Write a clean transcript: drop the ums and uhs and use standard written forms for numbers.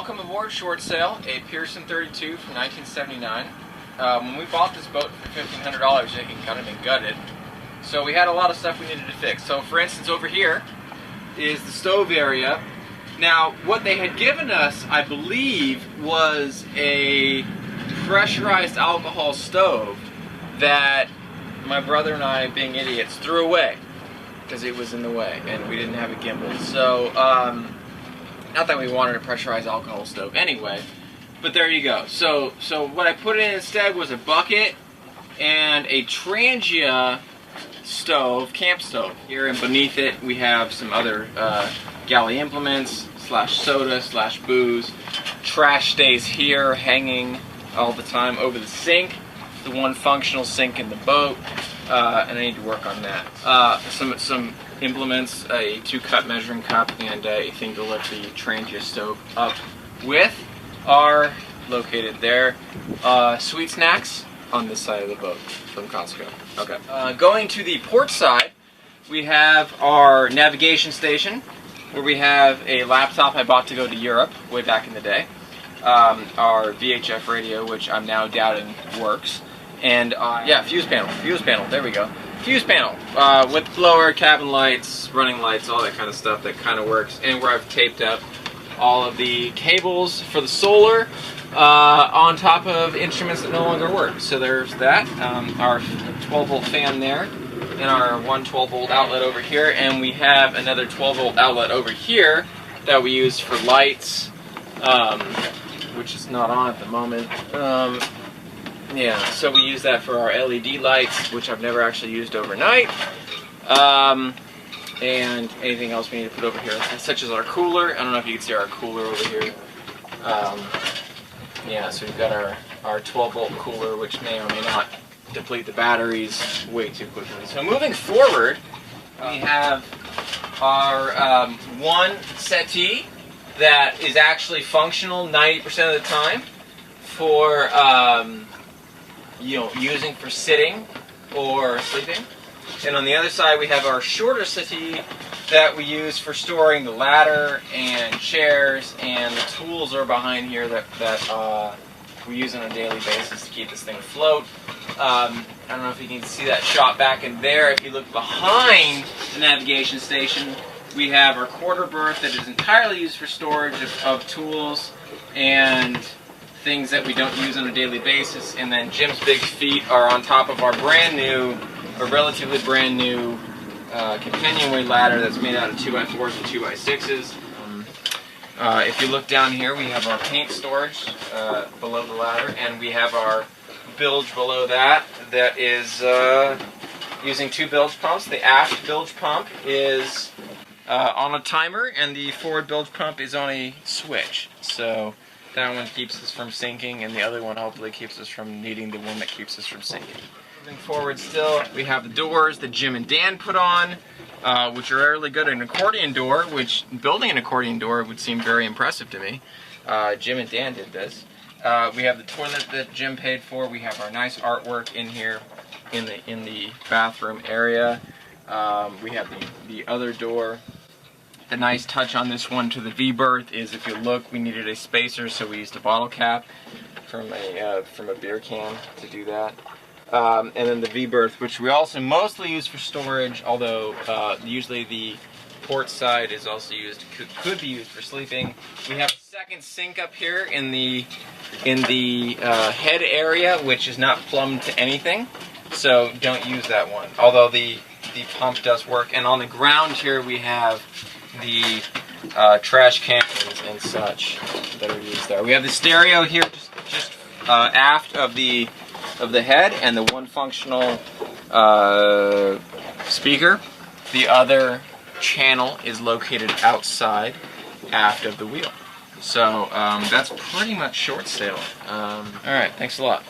Welcome aboard Short Sale, a Pearson 32 from 1979. When we bought this boat for $1,500, it had kind of been gutted. So we had a lot of stuff we needed to fix. So for instance, over here is the stove area. Now, what they had given us, I believe, was a pressurized alcohol stove that my brother and I, being idiots, threw away because it was in the way and we didn't have a gimbal. So, not that we wanted a pressurized alcohol stove anyway, but there you go. So what I put in instead was a bucket and a Trangia stove, camp stove. Here and beneath it we have some other galley implements, slash soda, slash booze. Trash stays here hanging all the time over the sink, the one functional sink in the boat, and I need to work on that. Some implements, a 2-cup measuring cup and a thing to lift the Trangia stove up with are located there. Sweet snacks on this side of the boat from Costco. Okay. Going to the port side, we have our navigation station where we have a laptop I bought to go to Europe way back in the day. Our VHF radio, which I'm now doubting works. And yeah, fuse panel, there we go. Fuse panel with blower, cabin lights, running lights, all that kind of stuff that kind of works. And where I've taped up all of the cables for the solar on top of instruments that no longer work. So there's that, our 12-volt fan there, and our one 12-volt outlet over here, and we have another 12-volt outlet over here that we use for lights, which is not on at the moment. Yeah, so we use that for our LED lights, which I've never actually used overnight. And anything else we need to put over here, such as our cooler. I don't know if you can see our cooler over here. Yeah, so we've got our 12-volt cooler, which may or may not deplete the batteries way too quickly. So moving forward, we have our one settee that is actually functional 90% of the time for using for sitting or sleeping. And on the other side we have our shorter settee that we use for storing the ladder and chairs, and the tools are behind here that we use on a daily basis to keep this thing afloat. I don't know if you can see that shot back in there. If you look behind the navigation station, we have our quarter berth that is entirely used for storage of tools and things that we don't use on a daily basis. And then Jim's big feet are on top of our brand new, or relatively brand new, companionway ladder that's made out of 2x4s and 2x6s. If you look down here, we have our paint storage below the ladder, and we have our bilge below that is using 2 bilge pumps. The aft bilge pump is on a timer, and the forward bilge pump is on a switch. So that one keeps us from sinking, and the other one hopefully keeps us from needing the one that keeps us from sinking. Moving forward still, we have the doors that Jim and Dan put on, which are really good. An accordion door, which building an accordion door would seem very impressive to me. Jim and Dan did this. We have the toilet that Jim paid for. We have our nice artwork in here in the bathroom area. We have the other door. The nice touch on this one to the V-berth is, if you look, we needed a spacer, so we used a bottle cap from a beer can to do that. And then the V-berth, which we also mostly use for storage, although usually the port side is also used, could be used for sleeping. We have a second sink up here in the head area, which is not plumbed to anything, so don't use that one. Although the pump does work. And on the ground here we have the trash cans and such that are used there. We have the stereo here just aft of the head, and the one functional speaker. The other channel is located outside aft of the wheel. So that's pretty much Short Sale. Alright, thanks a lot.